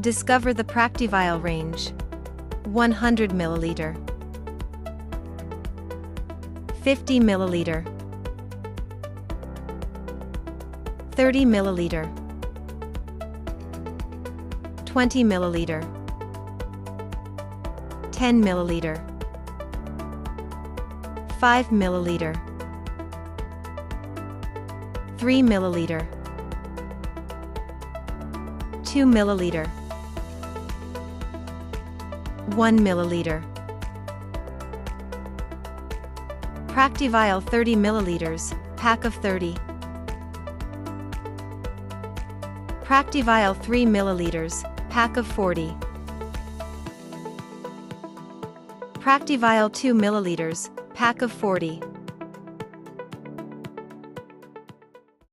Discover the Practi-Vial range. 100 ml, 50 ml, 30 ml, 20 ml, 10 ml, 5 ml, 3 ml, 2 ml, 1 ml. Practi-Vial 30 ml, pack of 30. Practi-Vial 3 ml, pack of 40. Practi-Vial 2 ml, pack of 40.